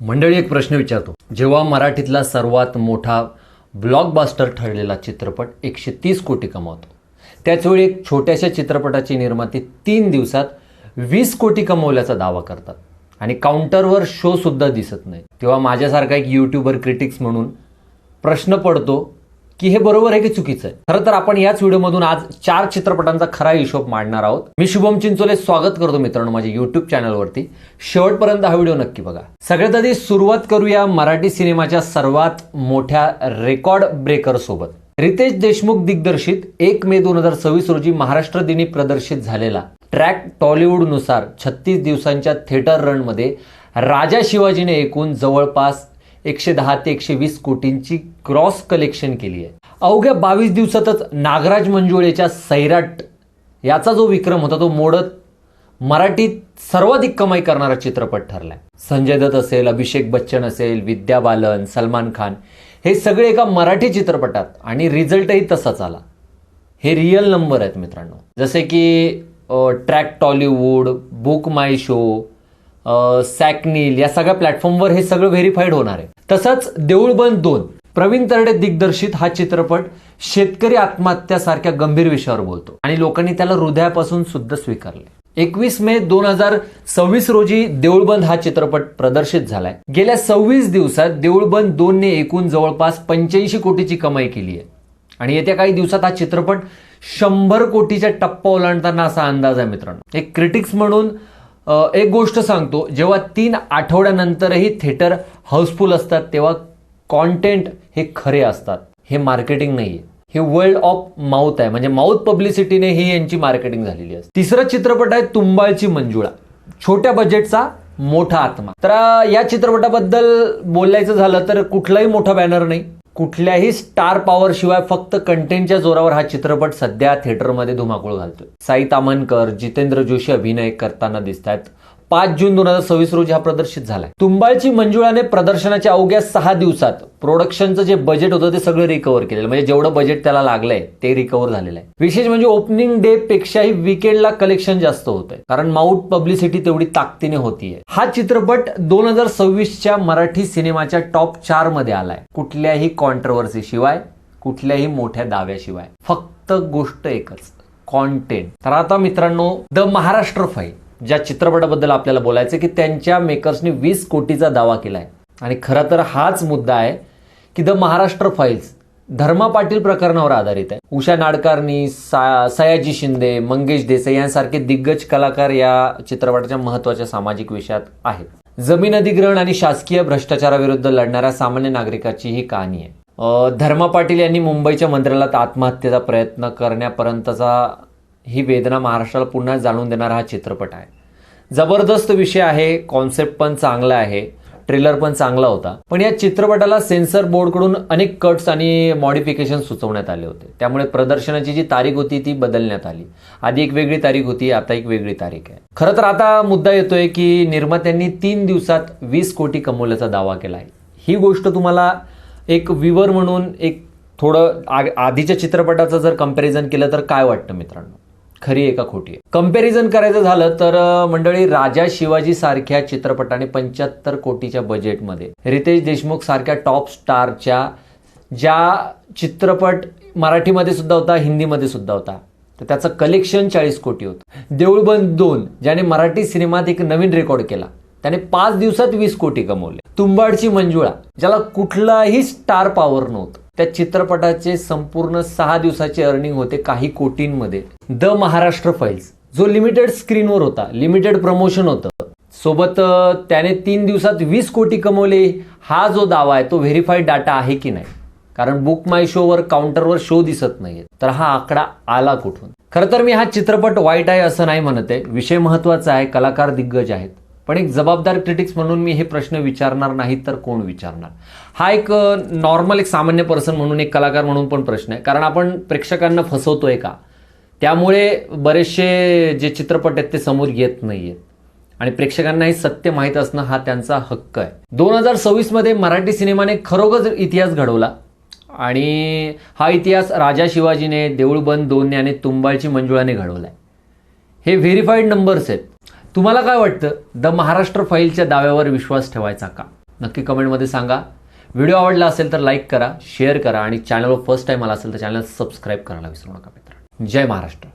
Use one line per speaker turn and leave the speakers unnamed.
मंडळी, एक प्रश्न विचारतो. जेव्हा मराठीतला सर्वात मोठा ब्लॉकबस्टर ठरलेला चित्रपट 130 कोटी कमावतो, त्याचवेळी एक छोट्याशा चित्रपटाची निर्माती 3 दिवसात 20 कोटी कमवल्याचा दावा करतात आणि काउंटरवर शो सुद्धा दिसत नाही, तेव्हा माझ्यासारखा एक यूट्यूबर क्रिटिक्स म्हणून प्रश्न पडतो की हे बरोबर आहे की चुकीचं आहे. खरं तर आपण याच व्हिडिओमधून आज 4 चित्रपटांचा खरा हिशोब मांडणार आहोत. मी शुभम चिंचोले स्वागत करतो मित्रांनो माझ्या युट्यूब चॅनलवरती. शेवटपर्यंत हा व्हिडिओ नक्की बघा. सगळ्यात आधी सुरुवात करूया मराठी सिनेमाच्या सर्वात मोठ्या रेकॉर्ड ब्रेकर सोबत. रितेश देशमुख दिग्दर्शित 1 मे 2026 रोजी महाराष्ट्र दिनी प्रदर्शित झालेला ट्रॅक टॉलिवूड नुसार 36 दिवसांच्या थिएटर रन मध्ये राजा शिवाजीने एकूण जवळपास 110 ते 120 कोटींची क्रॉस कलेक्शन केली आहे. अवघ्या 22 दिवसातच नागराज मंजुळेच्या सैराट याचा जो विक्रम होता तो मोडत मराठीत सर्वाधिक कमाई करणारा चित्रपट ठरलाय. संजय दत्त असेल, अभिषेक बच्चन असेल, विद्या बालन, सलमान खान हे सगळे एका मराठी चित्रपटात आणि रिझल्टही तसाच आला. हे रिअल नंबर आहेत मित्रांनो. जसे की ट्रॅक टॉलिवूड, बुक माय शो, सॅकनील या सगळ्या प्लॅटफॉर्मवर हे सगळं व्हेरीफाईड होणार आहे. तसंच देऊळ बंद 2 प्रवीण तरडे दिग्दर्शित हा चित्रपट शेतकरी आत्महत्यासारख्या गंभीर विषयावर बोलतो आणि लोकांनी त्याला हृदयापासून सुद्धा स्वीकारले. 21 मे 2026 रोजी देऊळ बंद हा चित्रपट प्रदर्शित झालाय. गेल्या 26 दिवसात देऊळ बंद 2 ने एकूण जवळपास 85 कोटीची कमाई केली आहे आणि येत्या काही दिवसात हा चित्रपट 100 कोटीचा टप्पा ओलांडताना असा अंदाज आहे मित्रांनो. एक क्रिटिक्स म्हणून एक गोष्ट सांगतो, जेव्हा 3 आठवड्यानंतरही थिएटर हाऊसफुल असतात तेव्हा कॉन्टेंट हे खरे असतात. हे मार्केटिंग नाहीये, हे वर्ल्ड ऑफ माउथ आहे. म्हणजे माउथ पब्लिसिटीने ही यांची मार्केटिंग झालेली असते. तिसरा चित्रपट आहे तुंबाळची मंजुळा, छोट्या बजेटचा मोठा आत्मा. तर या चित्रपटाबद्दल बोलायचं झालं तर कुठलाही मोठा बॅनर नाही, कुठल्याही स्टार पॉवर शिवाय फक्त कंटेंटच्या जोरावर हा चित्रपट सध्या थिएटरमध्ये धुमाकूळ घालतोय. साई तामणकर, जितेंद्र जोशी अभिनय करताना दिसत आहेत. 5 जून 2026 रोजी हा प्रदर्शित झालाय. तुंबाळची मंजुळाने प्रदर्शनाच्या अवघ्या 6 दिवसात प्रोडक्शनचं जे बजेट होतं ते सगळं रिकव्हर केलेलं. म्हणजे जेवढं बजेट त्याला लागलंय ते रिकव्हर झालेलं आहे. विशेष म्हणजे ओपनिंग डे पेक्षाही वीकेंडला कलेक्शन जास्त होतंय, कारण माउथ पब्लिसिटी तेवढी ताकदीने होतीये. हा चित्रपट 2026च्या मराठी सिनेमाच्या टॉप 4 मध्ये आलाय, कुठल्याही कॉन्ट्रोवर्सी शिवाय, कुठल्याही मोठ्या दाव्याशिवाय. फक्त गोष्ट एकच, कॉन्टेंट. तर आता मित्रांनो, द महाराष्ट्र फाईल ज्या चित्रपटाबद्दल आपल्याला बोलायचं की त्यांच्या मेकर्सनी 20 कोटीचा दावा केलाय आणि खरं तर हाच मुद्दा आहे की द महाराष्ट्र फाईल्स धर्मा पाटील प्रकरणावर आधारित आहे. उषा नाडकर्णी, सयाजी शिंदे, मंगेश देसाई यांसारखे दिग्गज कलाकार या चित्रपटाच्या महत्वाच्या सामाजिक विषयात आहेत. जमीन अधिग्रहण आणि शासकीय भ्रष्टाचाराविरुद्ध लढणाऱ्या सामान्य नागरिकाची ही कहाणी आहे. धर्मा पाटील यांनी मुंबईच्या मंदिराला आत्महत्येचा प्रयत्न करण्यापर्यंतचा ही वेदना महाराष्ट्राला पुन्हा जाणून देणारा हा चित्रपट आहे. जबरदस्त विषय आहे, कॉन्सेप्ट पण चांगला आहे, ट्रेलर पण चांगला होता. पण या चित्रपटाला सेन्सर बोर्डकडून अनेक कट्स आणि मॉडिफिकेशन सुचवण्यात आले होते. त्यामुळे प्रदर्शनाची जी तारीख होती ती बदलण्यात आली. आधी एक वेगळी तारीख होती, आता एक वेगळी तारीख आहे. खरं तर आता मुद्दा येतोय की निर्मात्यांनी 3 दिवसात 20 कोटी कमवल्याचा दावा केला आहे. ही गोष्ट तुम्हाला एक व्ह्यूअर म्हणून एक थोडं आधीच्या चित्रपटाचं जर कंपॅरिझन केलं तर काय वाटतं मित्रांनो, खरी आहे का खोटी आहे? कंपॅरिझन करायचं झालं तर मंडळी, राजा शिवाजी सारख्या चित्रपटाने 75 कोटीच्या बजेटमध्ये रितेश देशमुख सारख्या टॉप स्टारच्या ज्या चित्रपट मराठीमध्ये सुद्धा होता, हिंदीमध्ये सुद्धा होता, तर त्याचं कलेक्शन 40 कोटी होतं. देऊळ बंद 2 ज्याने मराठी सिनेमात एक नवीन रेकॉर्ड केला, त्याने 5 दिवसात 20 कोटी कमवले. तुंबाळची मंजुळा ज्याला कुठलाही स्टार पॉवर नव्हतं, त्या चित्रपटाचे संपूर्ण 6 दिवसाचे अर्निंग होते काही कोटींमध्ये. द महाराष्ट्र फाईल्स जो लिमिटेड स्क्रीनवर होता, लिमिटेड प्रमोशन होतं, सोबत त्याने 3 दिवसात 20 कोटी कमवले, हा जो दावा आहे तो व्हेरीफाईड डाटा आहे की नाही? कारण बुक माय शोवर काउंटरवर शो दिसत नाहीये, तर हा आकडा आला कुठून? खरं तर मी हा चित्रपट वाईट आहे असं नाही म्हणत आहे. विषय महत्वाचा आहे, कलाकार दिग्गज आहेत, पण एक जबाबदार क्रिटिक्स म्हणून मी हे प्रश्न विचारणार नाही तर कोण विचारणार? हा एक नॉर्मल एक सामान्य पर्सन म्हणून, एक कलाकार म्हणून पण प्रश्न आहे. कारण आपण प्रेक्षकांना फसवतोय का? त्यामुळे बरेचसे जे चित्रपट आहेत ते समोर येत नाहीयेत आणि प्रेक्षकांना हे सत्य माहीत असणं हा त्यांचा हक्क आहे. 2026 मध्ये मराठी सिनेमाने खरोखर इतिहास घडवला आणि हा इतिहास राजा शिवाजीने, देऊळ बंद 2 आणि तुंबाळची मंजुळाने घडवलाय. हे व्हेरीफाईड नंबर्स आहेत. तुम्हाला काय वाटतं, द महाराष्ट्र फाईलच्या दाव्यावर विश्वास ठेवायचा का? नक्की कमेंटमध्ये सांगा. व्हिडिओ आवडला असेल तर लाईक करा, शेअर करा आणि चॅनलवर फर्स्ट टाईम आला असेल तर चॅनल सबस्क्राईब करायला विसरू नका मित्रांनो. जय महाराष्ट्र.